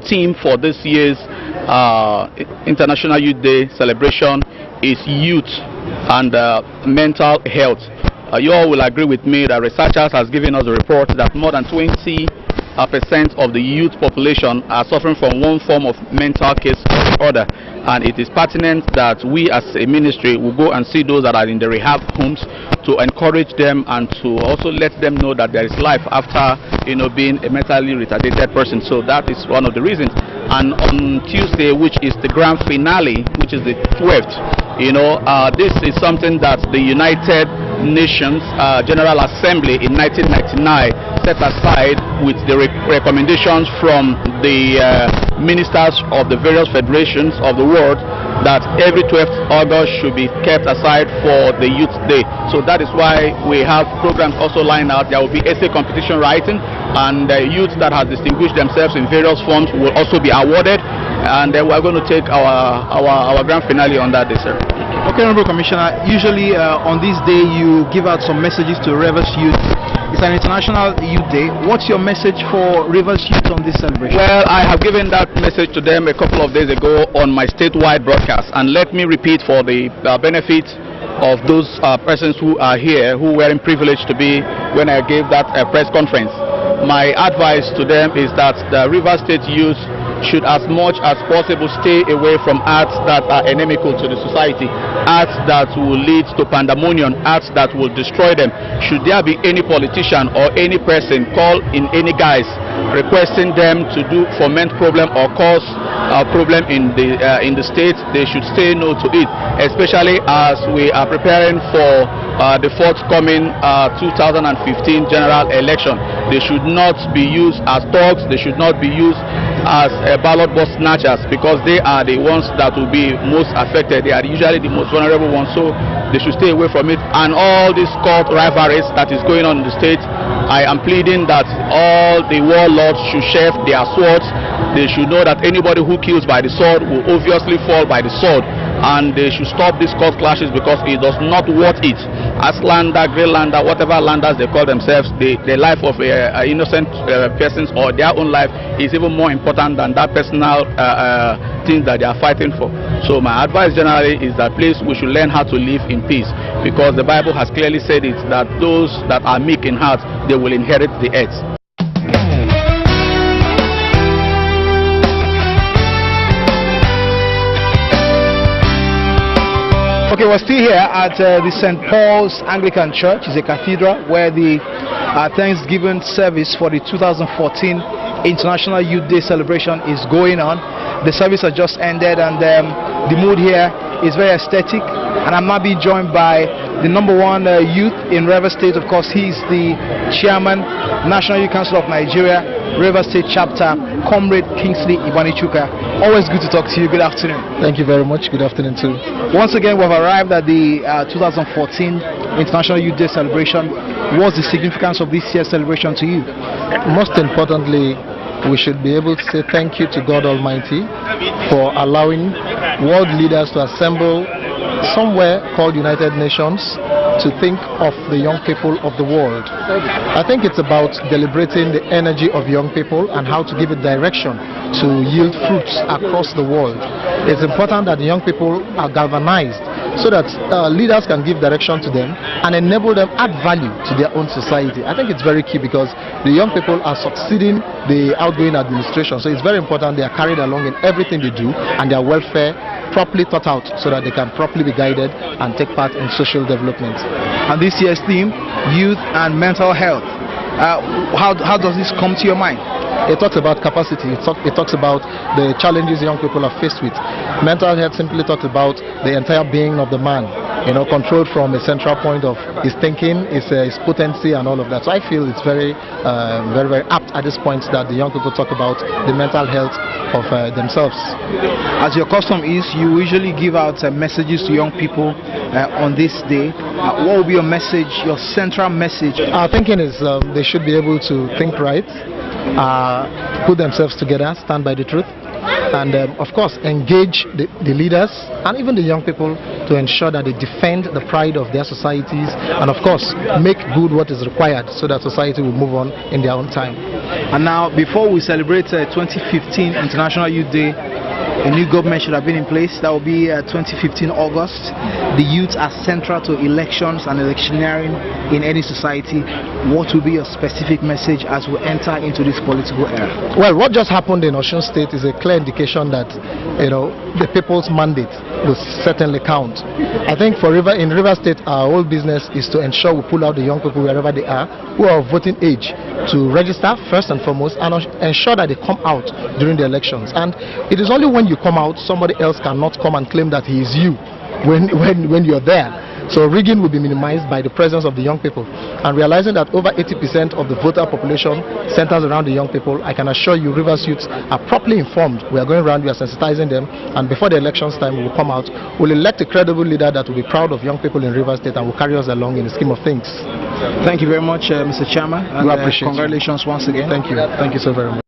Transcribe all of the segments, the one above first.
theme for this year's International Youth Day celebration is youth and mental health. You all will agree with me that researchers has given us a report that more than 20% of the youth population are suffering from one form of mental case or other, and it is pertinent that we as a ministry will go and see those that are in the rehab homes to encourage them and to also let them know that there is life after being a mentally retarded person. So that is one of the reasons. And on Tuesday, which is the grand finale, which is the 12th, this is something that the United Nations General Assembly in 1999 set aside with the recommendations from the ministers of the various federations of the world, that every 12th August should be kept aside for the Youth Day. So that is why we have programs also lined out. There will be essay competition writing, and youth that have distinguished themselves in various forms will also be awarded, and we are going to take our grand finale on that day, sir. Okay, Honorable Commissioner, usually on this day you give out some messages to Rivers Youth. It's an International Youth Day. What's your message for Rivers Youth on this celebration? Well, I have given that message to them a couple of days ago on my statewide broadcast, and let me repeat for the benefit of those persons who are here who weren't privileged to be when I gave that press conference. My advice to them is that the Rivers State youth should as much as possible stay away from acts that are inimical to the society, acts that will lead to pandemonium, acts that will destroy them. Should there be any politician or any person called in any guise requesting them to foment problem or cause a problem in the state, they should say no to it, especially as we are preparing for the forthcoming 2015 general election. They should not be used as thugs, they should not be used as ballot box snatchers, because they are the ones that will be most affected. They are usually the most vulnerable ones, so they should stay away from it. And all these court rivalries that is going on in the state, I am pleading that all the warlords should sheath their swords. They should know that anybody who kills by the sword will obviously fall by the sword, and they should stop these court clashes because it does not worth it. Aslander, Greenlander, whatever landers they call themselves, the life of innocent persons or their own life is even more important than that personal thing that they are fighting for. So my advice generally is that please, we should learn how to live in peace, because the Bible has clearly said it, that those that are meek in heart, they will inherit the earth. Okay, we're still here at the St. Paul's Anglican Church. It's a cathedral where the Thanksgiving service for the 2014 International Youth Day celebration is going on. The service has just ended, and the mood here is very aesthetic. And I'm now being joined by the #1 youth in Rivers State. Of course, he's the chairman, National Youth Council of Nigeria, Rivers State Chapter, Comrade Kingsley Ibanichuka. Always good to talk to you. Good afternoon. Thank you very much. Good afternoon too. Once again, we've arrived at the 2014 International Youth Day celebration. What's the significance of this year's celebration to you? Most importantly, we should be able to say thank you to God Almighty for allowing world leaders to assemble somewhere called United Nations to think of the young people of the world. I think it's about deliberating the energy of young people and how to give it direction to yield fruits across the world. It's important that the young people are galvanized so that leaders can give direction to them and enable them add value to their own society. I think it's very key, because the young people are succeeding the outgoing administration, so it's very important they are carried along in everything they do and their welfare properly thought out so that they can properly be guided and take part in social development. And this year's theme, youth and mental health. How does this come to your mind? It talks about capacity. It talks about the challenges young people are faced with. Mental health simply talks about the entire being of the man, controlled from a central point of his thinking, his potency and all of that. So I feel it's very, very apt at this point that the young people talk about the mental health of themselves. As your custom is, you usually give out messages to young people on this day. What will be your message, your central message? Our thinking is they should be able to think right, put themselves together, stand by the truth, and of course engage the leaders and even the young people to ensure that they defend the pride of their societies and of course make good what is required so that society will move on in their own time. And now, before we celebrate 2015 International Youth Day, a new government should have been in place. That will be 2015 August. The youth are central to elections and electioneering in any society. What will be your specific message as we enter into this political era? Well, what just happened in Osun State is a clear indication that, you know, the people's mandate will certainly count. I think in River State, our whole business is to ensure we pull out the young people wherever they are who are of voting age to register first and foremost and ensure that they come out during the elections. And it is only when you come out, somebody else cannot come and claim that he is you when you're there. So rigging will be minimized by the presence of the young people. And realizing that over 80% of the voter population centers around the young people, I can assure you Rivers youths are properly informed. We are going around, we are sensitizing them, and before the elections time we will come out, we'll elect a credible leader that will be proud of young people in Rivers State and will carry us along in the scheme of things. Thank you very much, Mr. Chairman. And, we appreciate congratulations once again. Thank you. Thank you so very much.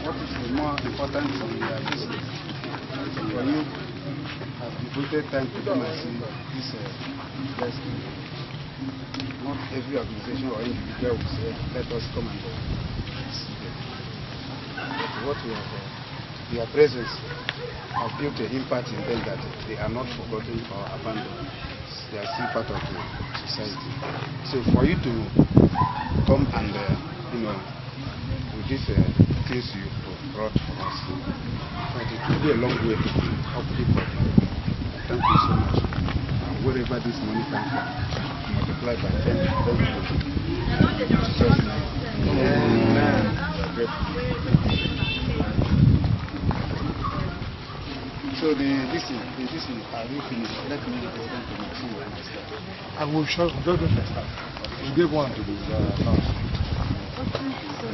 What is the more important from your business? For you have devoted time to come and see this festival. Not every organization or individual will say, let us come and see them. But what we have, their presence have built an impact in them that they are not forgotten or abandoned. They are still part of the society. So for you to come and, with these things you brought for us, but it will go a long way to help people. Thank you so much. And wherever this money comes from, multiply by 10. Amen. So this is are you finished? Let me present to my team. And we'll show just the first time. We give one to the nurse.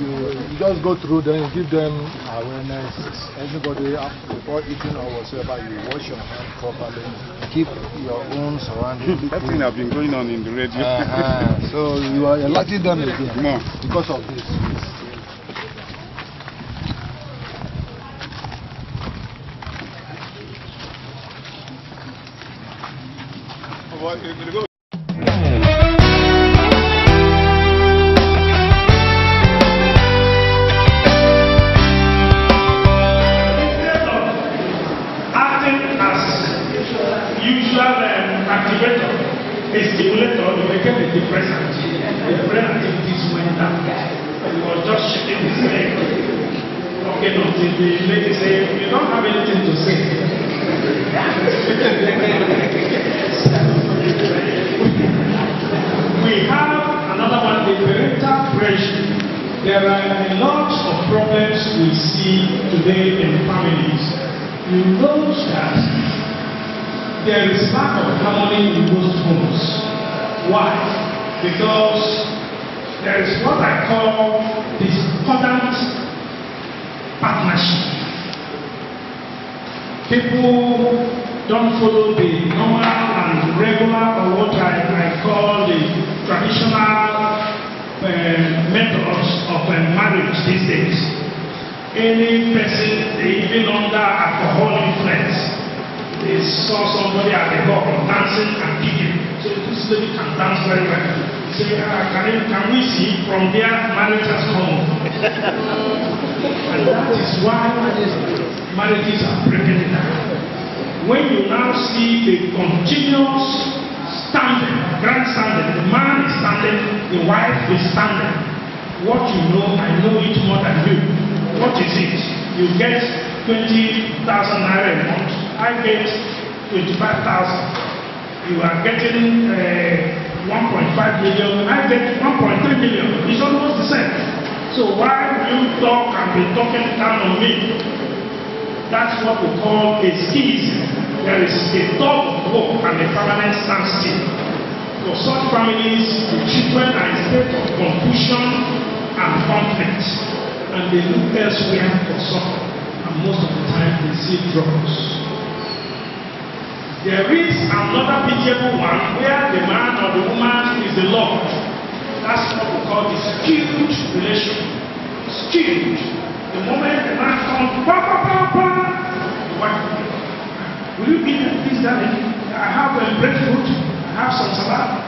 You just go through them, give them awareness. Everybody, before eating or whatsoever, you wash your hands properly. Keep your own surroundings. That thing has been going on in the radio. So you are letting them again. No. Because of this. Activator, a stimulator, you became a depressant. The brain activities went down. He was just shaking his leg. Okay, until the lady said, you don't have anything to say. We have another one, the parental pressure. there are a lot of problems we see today in families. You note that there is lack of harmony in most homes. Why? Because there is what I call discordant partnership. People don't follow the normal and regular, or what I call the traditional methods of marriage these days. Any person, even under alcohol influence, they saw somebody at the door dancing and kicking. So this lady can dance very well. Say, can we see from there marriage has come? And that is why marriages are breaking down. When you now see the continuous standing, grandstanding, the man is standing, the wife is standing. What you know, I know it more than you. What is it? You get 20,000 naira a month. I get 25,000. You are getting 1.5 million. I get 1.3 million. It's almost the same. So why will you talk and be talking down on me? That's what we call a schism. There is a thought of war and a permanent standstill. For such families, the children are in a state of confusion and conflict, and they look elsewhere for support, and most of the time they see drugs. There is another pitiable one where the man or the woman is the Lord. That's what we call the skewed relation. Skewed. The moment the man comes, the wife, will you give me this, darling? I have breadfruit, I have some salad.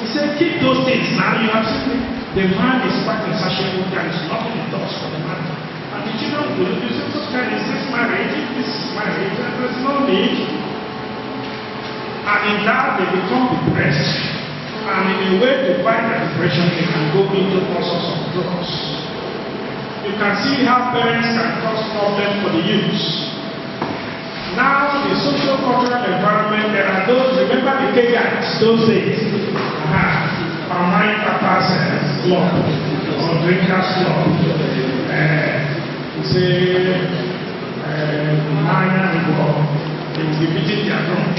He said, keep those things now. You have seen it. The man is quite insatiable. There is nothing in thoughts for the man. And the children will do such kind of this marriage, this marriage, and there's no need. And in that, they become depressed. And in a way to fight the depression, they can go into all sorts of drugs. You can see how parents can cause problems for the youth. Now, the social-cultural environment, there are those, remember the Kenyans, those days, Palmine Papa's club, or drinkers club, say, minor, they will be beating their drum.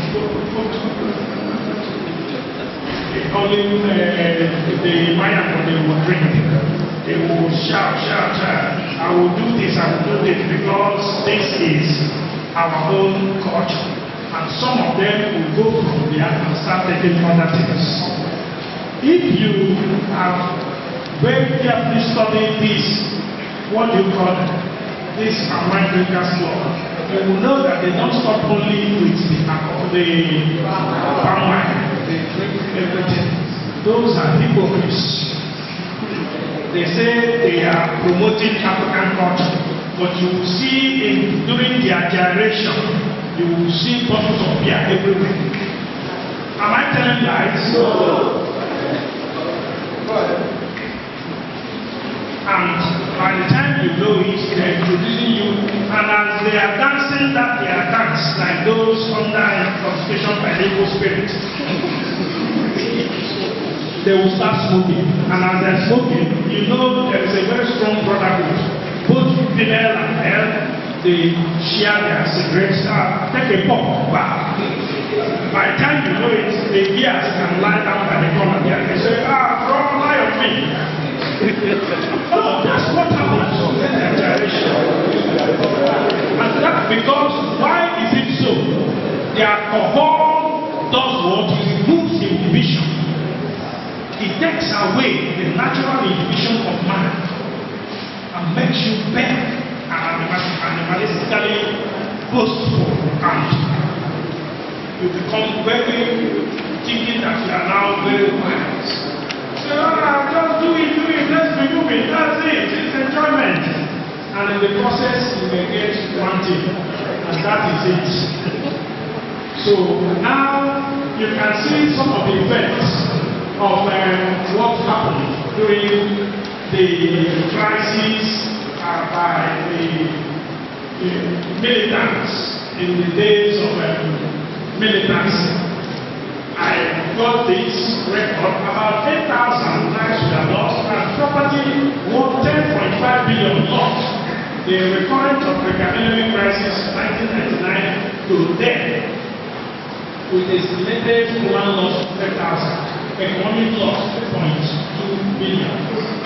Only the minor, they will drink. They will shout, I will do this, because this is our own culture. And some of them will go from there and start taking other things. If you have very carefully studied this, what do you call it? This Palmine Drinkers Club, you will know that they don't stop only with the palm wine. They drink everything. Those are hypocrites. They say they are promoting African culture, but you will see during their generation, you will see bottles of beer everywhere. Am I telling lies? No. And by the time you know it, they are introducing you, and as they are dancing that they are dance like those under intoxication by the evil spirit, they will start smoking. And as they are smoking, you know there is a very strong brotherhood. Both female and male, they share their cigarettes, take a puff back. By the time you know it, the gears can lie down by the corner there. They say, don't lie on me. That's what happens in their generation. And that's because, why is it so? The alcohol does what? It removes inhibition. It takes away the natural inhibition of man and makes you bend and animalistically boastful, and you become very thinking that you are now very wise. So just do it, let's be moving, that's it, it's enjoyment. And in the process you may get one thing, and that is it. So now you can see some of the effects of what happened during the crisis by the militants in the days of militancy. I got this record, about 8,000 lives were lost and property worth 10 billion lost. The recurrence of pre-pandemic crisis 1999 to then, with estimated human loss of 10,000, economic loss 2.2 billion.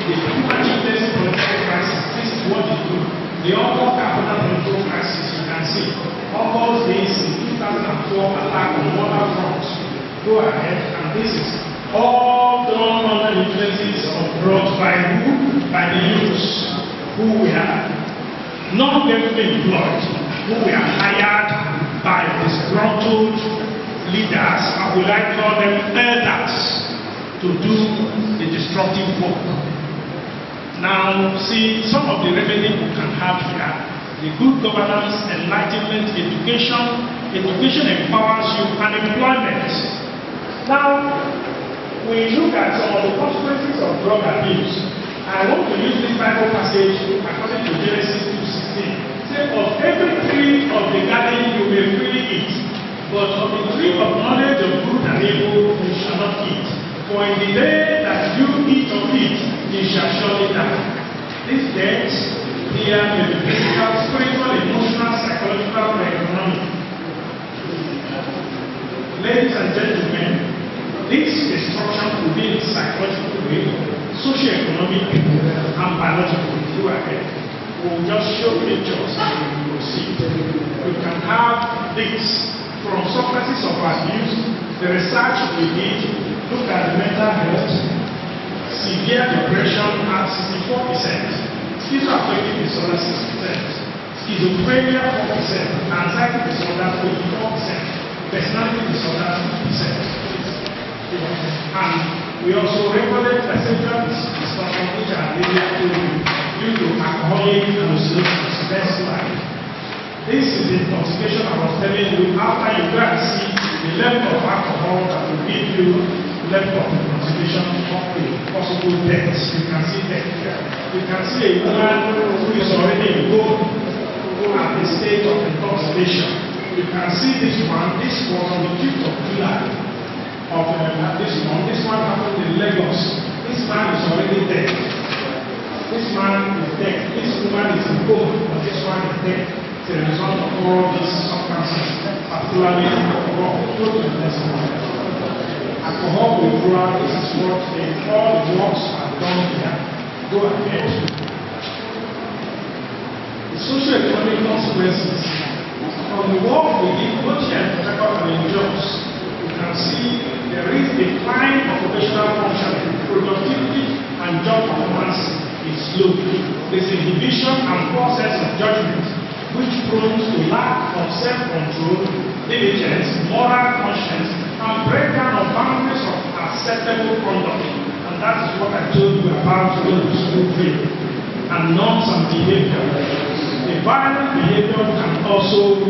The humanitarian political crisis, this is what it do. The other capital control crisis, you can see, occurs this in 2004 attack on water fronts. Go ahead, and this is all done under the influences of drugs by who? By the youths who were not gainfully employed, who were hired by disgruntled leaders, I would like to call them elders, to do the destructive work. Now, see, some of the remedy we can have here, the good governance, enlightenment, education. Education empowers you, and employment. Now, we look at some of the consequences of drug abuse. I want to use this Bible passage according to Genesis 2:16. Say, of every tree of the garden you may freely eat, but of the tree of knowledge of good and evil you shall not eat. For in the day that you eat of it, you shall surely die. This death here may be physical, spiritual, emotional, psychological, or economic. Ladies and gentlemen, this destruction will be in psychological way, socio-economic, and biological. Go ahead. We'll just show pictures and you will see. We can have this from substances of abuse. The research we did, look at the mental health, severe depression at 64%, schizoaffective disorder 6%, schizophrenia 4%, anxiety disorder 24%, personality disorder 50%. And we also recorded perceptual distortion which are related due to alcoholic hallucinations. Next slide. This is the intoxication I was telling you. After you go and see the level of alcohol that will give you level of intoxication of a possible death. You can see death. You can see a woman who is already in gold at the state of intoxication. You can see this one. This was on the 5th of July of this month. This one happened in Lagos. This man is already dead. This man is dead. This woman is in gold, but this one is dead. The result of all these substances, particularly alcohol. Alcohol withdrawal is what all the works are done here. Go ahead. The socio-economic consequences from the work we did, both here in Port and in jobs, you can see there is decline of professional functioning, productivity, and job performance is low. There's a division and process of judgment, which proves to lack of self-control, diligence, moral conscience, and breakdown of boundaries of acceptable conduct. And that is what I told you about going to school training and norms and behavior. The violent behavior can also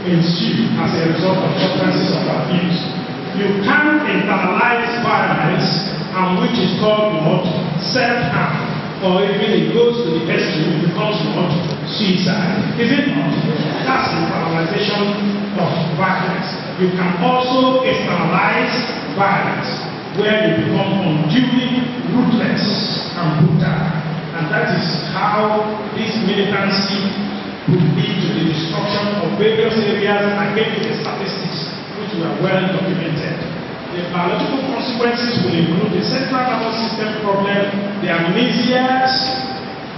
ensue as a result of substances of abuse. You can internalize violence, and which is called what? Self-harm. Or even it goes to the extreme, it becomes what? Suicide. Is it not? That's the internalization of violence. You can also externalize violence, where you become unduly ruthless and brutal. And that is how this militancy would lead to the destruction of various areas. I gave you the statistics, which were well documented. The biological consequences will include the central nervous system problem, the amnesias,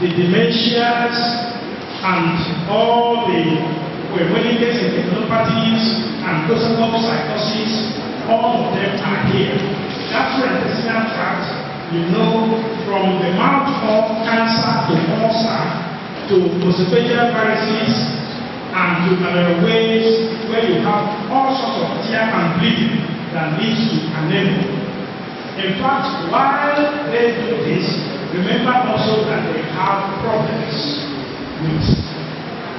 the dementias, and all the Wernicke's encephalopathies and dosable psychosis. All of them are here. Gastrointestinal tract, you know, from the mouth of cancer to ulcer to esophageal varices and to ways where you have all sorts of tear and bleeding that leads to anemia. In fact, while they do this, remember also that they have problems with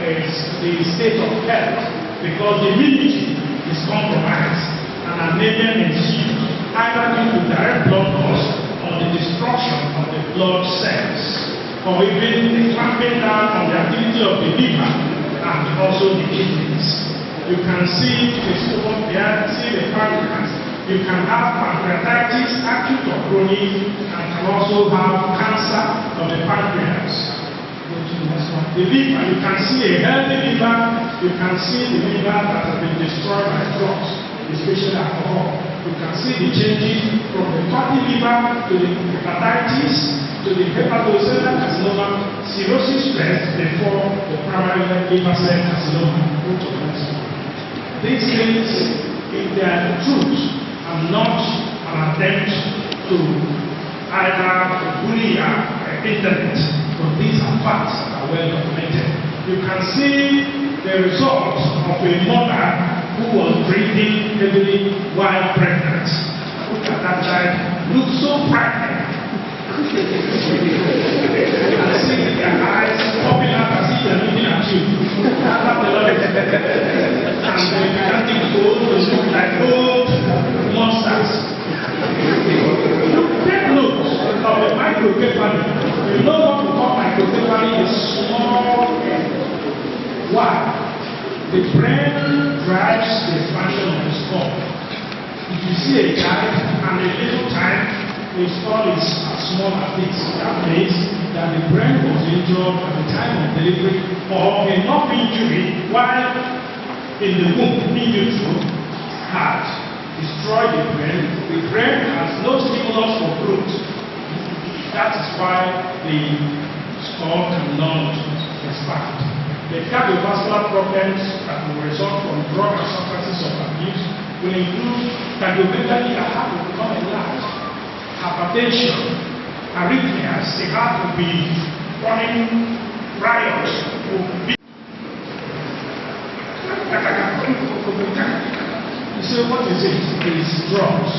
the state of health because the immunity is compromised and anemia ensues, either due to direct blood loss or the destruction of the blood cells, or even the clamping down on the activity of the liver and also the kidneys. You can see the stomach there, see the pancreas. You can have pancreatitis, acute or chronic, and can also have cancer of the pancreas. The liver, you can see a healthy liver, you can see the liver that has been destroyed by drugs, especially alcohol. You can see the changes from the fatty liver to the hepatitis to the hepatocellular carcinoma, cirrhosis first before the primary liver cell carcinoma. These things, if they are the truth, are not an attempt to either bully or internet, but these are facts that are well documented. You can see the result of a mother who was breathing heavily while pregnant. Look at that child, looks so pregnant. And see their eyes popping out as if they're looking at you. And they began to go to look like old monsters. Take note of the microcephaly. You know what we call microcephaly is small. Why? The brain drives the expansion of the skull. If you see a child and a little time, the skull is as small as this. That means that the brain was injured at the time of delivery or enough injury while in the womb in utero had destroyed the brain. The brain has no stimulus for growth. That is why the skull cannot expand. The cardiovascular problems that will result from drug and substances of abuse will include cardiomegaly, the heart will become enlarged, hypertension, arrhythmias, the heart will be running riot, You say, what is it? It is drugs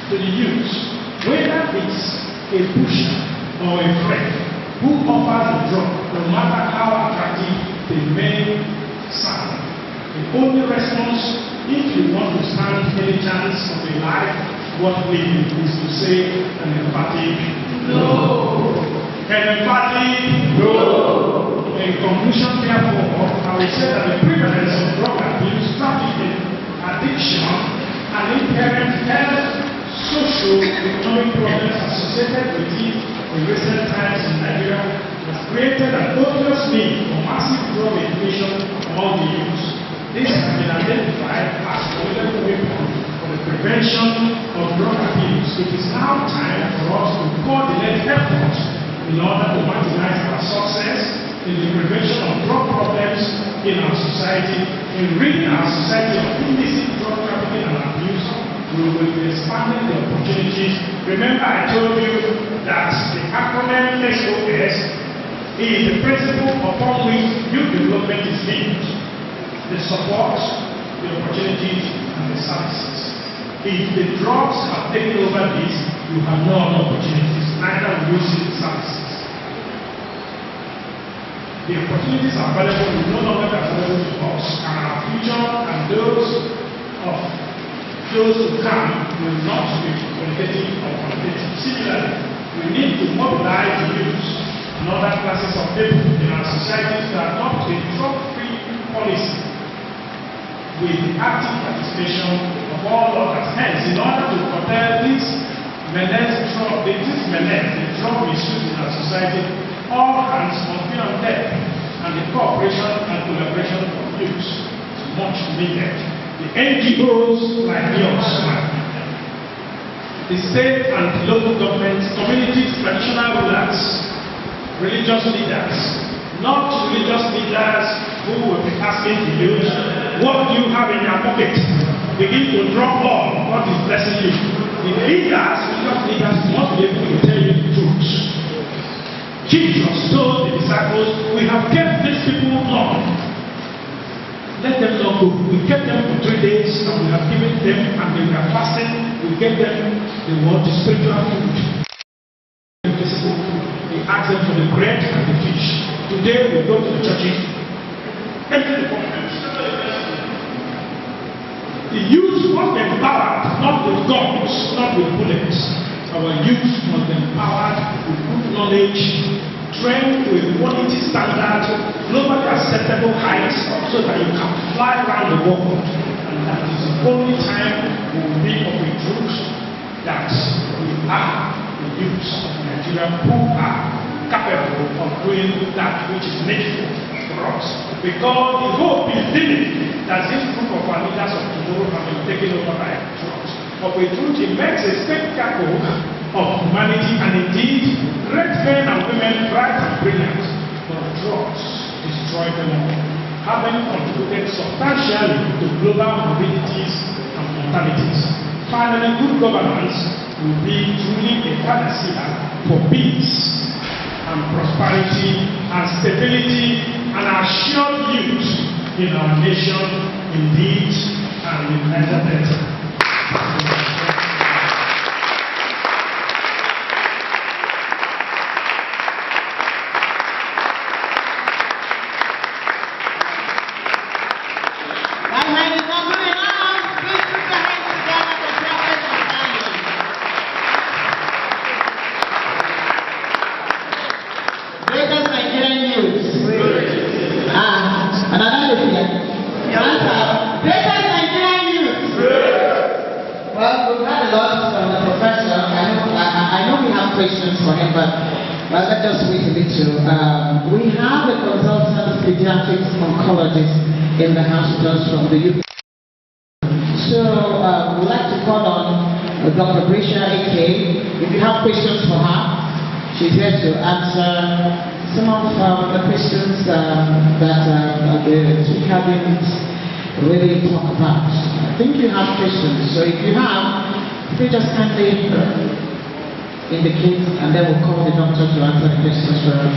to the youth. Whether it's a pusher or a friend who offers the drug, no matter how attractive they may sound. The only response, if you want to stand any chance of a life worth living, is to say an emphatic no. An emphatic no. In conclusion, therefore, I will say that the prevalence of drug abuse, trafficking, addiction, and inherent health, social, economic problems associated with it in recent times in Nigeria has created an obvious need for massive drug education among the youth. This has been identified as a relevant weapon for the prevention of drug abuse. It is now time for us to coordinate efforts in order to maximize our success in the prevention of drug problems in our society, in ridding our society of illicit drug trafficking and abuse. We will be expanding the opportunities. Remember, I told you that the acronym SOS is the principle upon which youth development is built. The support, the opportunities, and the services. If the drugs have taken over this, you have no other opportunities, neither will you see the services. The opportunities are available, will no longer be available to us, and our future and those who come will not be qualitative or quantitative. Similarly, we need to mobilize the youth and other classes of people in our society to adopt a drug-free policy with the active participation of all others. Hence, in order to curtail this drug misuse in our society, all hands must be on deck, and the cooperation and collaboration of youth is much needed. The NGOs like yours, the state and local governments, communities, traditional rulers, religious leaders, not religious leaders who will be asking the youth, what do you have in your pocket? Begin to drop all what is blessing you. The leaders, religious leaders, must be able to tell you the truth. Jesus told the disciples, we have kept these people long. Let them not go. We kept them for 3 days and we have given them, and they were fasting. We gave them the word, the spiritual food. The physical food. We asked them for the bread and the fish. Today we go to the churches. Empty the conference. The youth must be empowered, not with guns, not with bullets. Our youth must be empowered with good knowledge, trained with quality standards, globally acceptable heights, so that you can fly around the world. And that is the only time we will be of the truth that we are the youth of Nigeria who are capable of doing that which is needful for us. Because the hope is living that this group of our leaders of tomorrow have been taken over by drugs. Of a truth, it makes a spectacle of humanity, and indeed, great men and women, bright and brilliant, but drugs destroy them all, having contributed substantially to global morbidities and mortalities. Finally, good governance will be truly a panacea for peace and prosperity and stability and assured youth in our nation, indeed, and in Niger Delta. Questions for him, but let us wait a little. We have a consultant pediatric oncologist in the house with us from the UK. So we'd like to call on Dr. Brescia AK. If you have questions for her, she's here to answer some of the questions that the speaker didn't really talk about. I think you have questions, so if you have, please just kindly indicate, and then we'll call the doctor to answer the questions for us.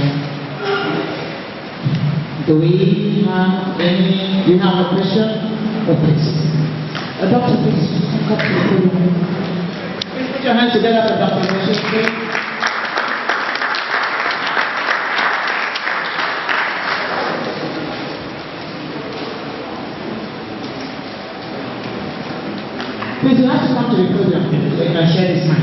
Do we have any? Do you have a question? Oh, please. Doctor, please come to the podium. Please put your hands together for Dr. Brescia. Please, you have to come to the podium so you can share this mic.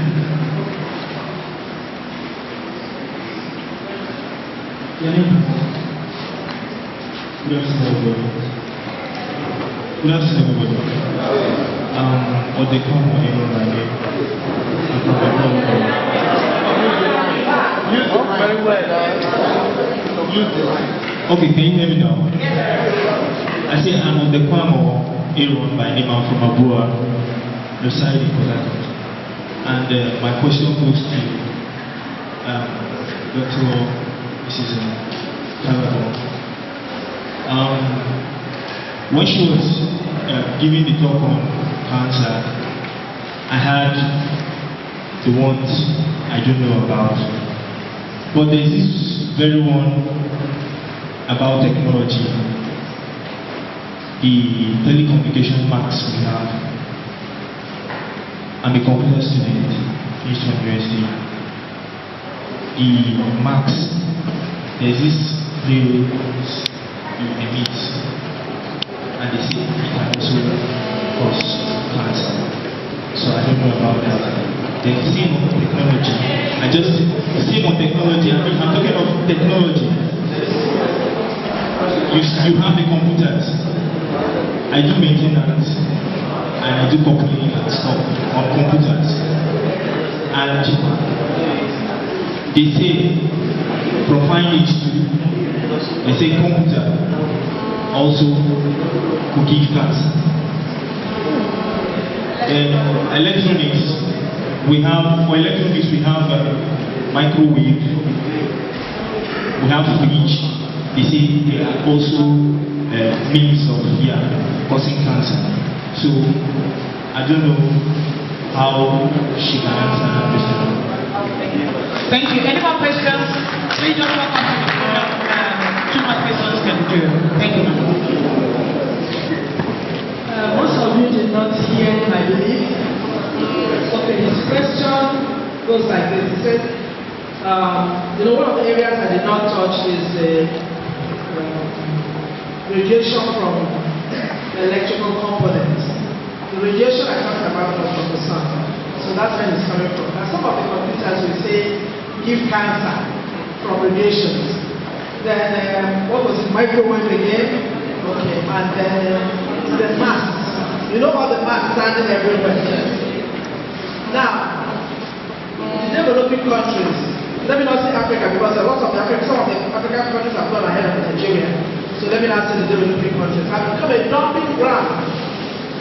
Good afternoon, everybody. What they call my name, very well. Okay, can you hear me now? I say I'm on the Kwamo Aaron by name. I'm from Abua, residing in Port Harcourt. And my question goes to Dr. Mrs. Calabon. When she was giving the talk on cancer, I had the ones I don't know about. But there's this very one about technology, the telecommunication marks we have. I'm a computer student, finished from university. The marks, there's this rays it emits, and they say it can also cause cancer. So I don't know about that. Then the same on technology. Same on technology. I'm talking of technology. You have the computers. I do maintenance and I do coupling and stuff on computers. And they say from fine age to, they say computer also could give cancer. Electronics, we have microwave, we have fridge. They say they are also means of causing cancer. So I don't know how she can answer that question. Thank you. Any more questions? Please don't talk about it. Two more questions can do. Thank you. Most of you did not hear, I believe. Okay, his question goes like this. He said, one of the areas I did not touch is radiation from electrical components. The radiation I talked about was from the sun. So that's where it's coming from. Now some of the computers will say give cancer from radiations. Then what was it? Microwave again? Okay, and then the masks. You know all the masks standing everywhere. Now, the developing countries, let me not say Africa because a lot of some of the African countries even as in the developing countries, have become a dumping ground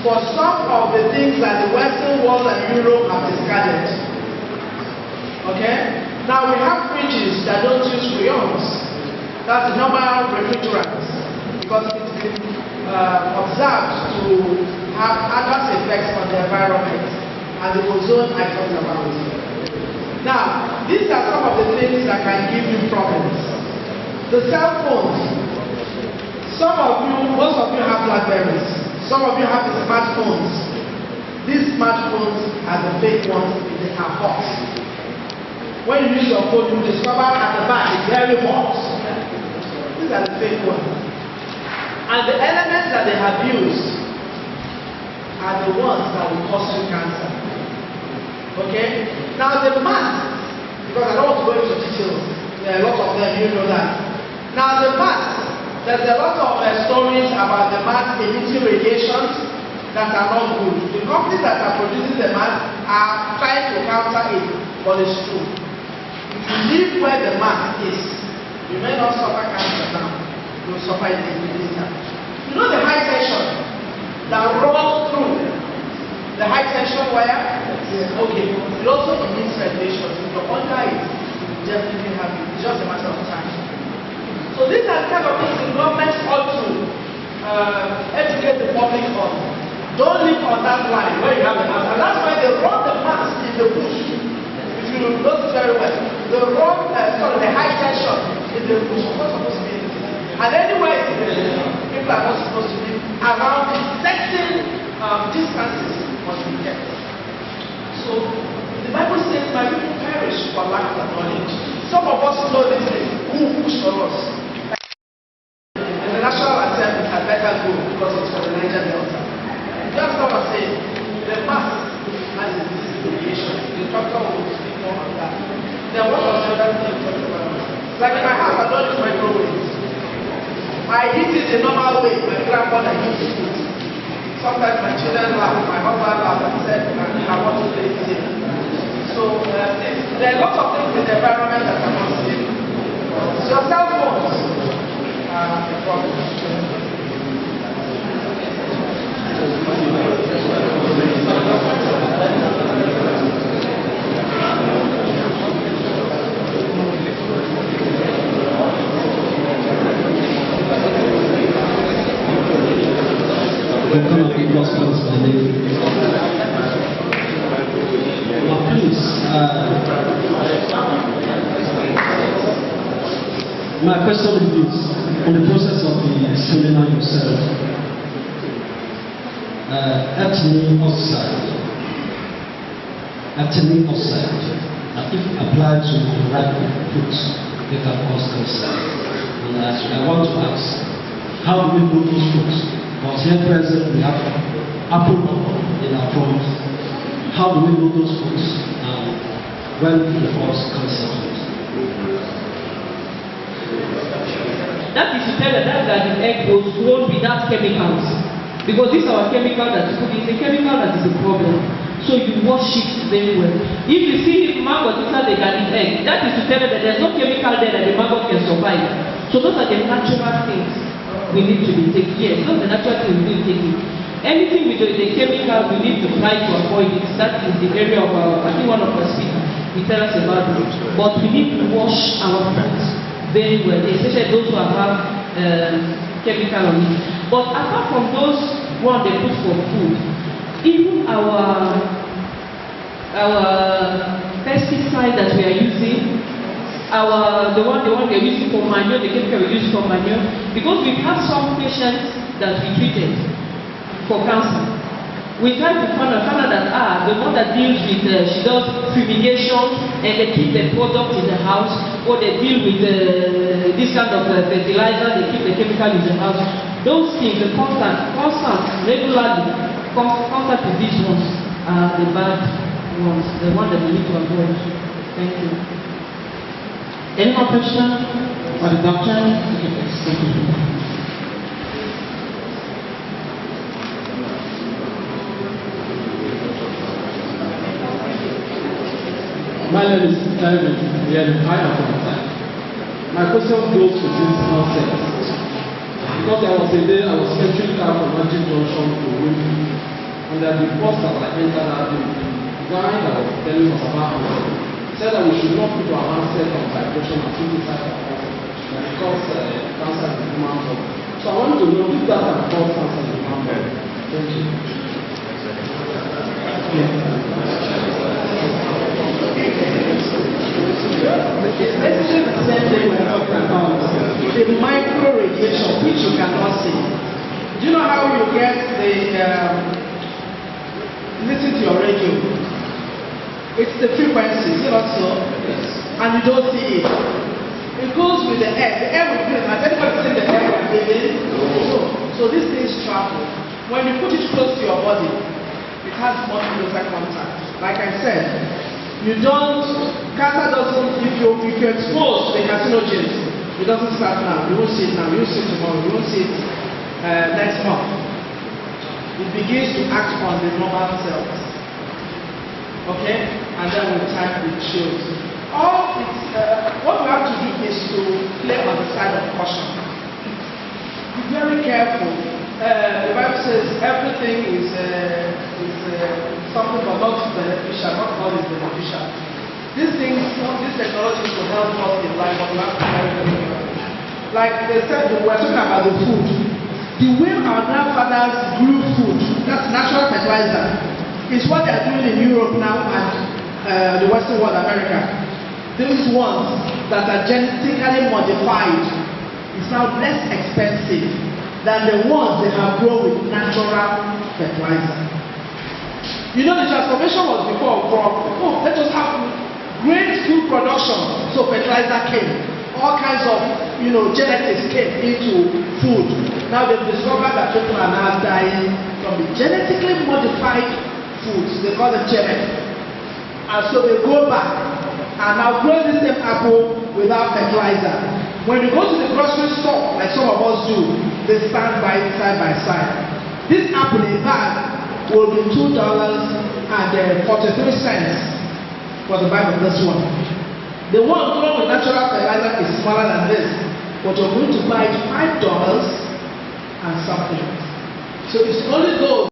for some of the things that the Western world and Europe have discarded. Okay? Now we have fridges that don't use freons. That's the normal refrigerants, because it's been observed to have adverse effects on the environment and the ozone I talked about. Now, these are some of the things that can give you problems. The cell phones. Some of you, most of you have Blackberries. Some of you have the smartphones. These smartphones are the fake ones, they are hot. When you use your phone, you discover at the back it's very hot. These are the fake ones. And the elements that they have used are the ones that will cause you cancer. Okay? Now the math, because I don't want to go into details, there are a lot of them, you know that. Now the math, there's a lot of stories about the math emitting radiations that are not good. The companies that are producing the math are trying to counter it, but it's true. If you live where the math is, you may not suffer cancer now, you will suffer it later. You know the high tension that runs through the high tension wire? Okay. It also emits radiation. If you're under it, you definitely have it. It's just a matter of time. So these are the kind of things the government ought to educate the public on. Don't live on that line where you have the mass. And that's why they run the mass in the bush. If you notice very well, they run the high tension in the bush. It's not supposed to be in the city. And anywhere in the bush, people are not supposed to be around certain distances must be kept. So the Bible says, my people perish for lack of knowledge. Some of us know this thing. Who pushed for us? And the National Assembly had better go because it's for the Niger Delta. Just what I'm saying, the mass has a distribution. The doctor will speak more on that. Then what was the other thing talking about? Like in my house, I don't use microwaves. I heat it the normal way. My grandmother used to do it. Sometimes my children laugh, my husband laugh, and said, I want to play the same. So there are lots of things in the environment that are not safe. So your cell phones are a problem. My question is on the process of the seminar yourself. Ethnic oxide, if applied to the right fruits, they can cause cancer. And I want to ask, how do we know those fruits? Because here present we have apple in our front. How do we know those fruits? When they cause cancer? That is to tell that the egg was grown without chemicals. Because this our chemical that is put in, the chemical that is a problem. So you wash it very well. If you see if maggot inside the garden egg, that is to tell that there's no chemical there that the maggot can survive. So those are the natural things we need to be taking. Yes, those are the natural things we need to take in. Anything with the chemical, we need to try to avoid it. That is the area of our, I think one of our speakers, we tell us about it. But we need to wash our fruits very well, especially those who have chemical on it. But apart from those ones they put for food, even our pesticide that we are using, the one we are using for manure, the chemical we use for manure, because we have some patients that we treated for cancer. We try to find out that the one that deals with, she does fumigation and they keep the product in the house, or they deal with this kind of fertilizer, they keep the chemical in the house. Those things, the regularly, contact with these ones are the bad ones, the one that we need to avoid. Thank you. Any more questions for the doctor? Thank you. My name is David. My question goes to this concept. Because there was a day I was entering car from Magic Junction to Winfield, and there the bus that I entered that day, the guy that was telling us about it said that we should not put our handset on vibration and put it inside our pocket, and it causes cancer in the human body. So I want to know if that can cause cancer in the human body. Thank you. Basically the same thing we're talking about, the micro radiation, which you cannot see. Do you know how you get the, listen to your radio? It's the frequency, is it not so? And you don't see it. It goes with the air. The air will breathe. Has anybody seen the air we're breathing? So these things travel. When you put it close to your body, it has much closer contact. Like I said, cancer doesn't, if you're exposed to the carcinogens, it doesn't start now. You won't see it now, you won't see it tomorrow, you won't see it next month. It begins to act on the normal cells. Okay? And then with time it shows. What we have to do is to play on the side of caution. Be very careful. The Bible says everything is something but not beneficial, not all is beneficial. These things, these technologies will help us in life, but we have to be very careful. Like they said, we were talking about the food. The way our grandfathers grew food, that's natural fertilizer, is what they are doing in Europe now and the Western world, America. Those ones that are genetically modified is now less expensive than the ones they have grown with natural fertilizer. You know, the transformation was before from, let us have great food production, so fertilizer came. All kinds of, genetics came into food. Now they've discovered that people are now dying from the genetically modified foods. They call them genetics. And so they go back and now grow the same apple without fertilizer. When you go to the grocery store, like some of us do, they stand by side by side. This apple in bag will be $2.43 for the bag of this one. The one grown with natural fertilizer is smaller than this, but you're going to buy $5 and something. So it's only those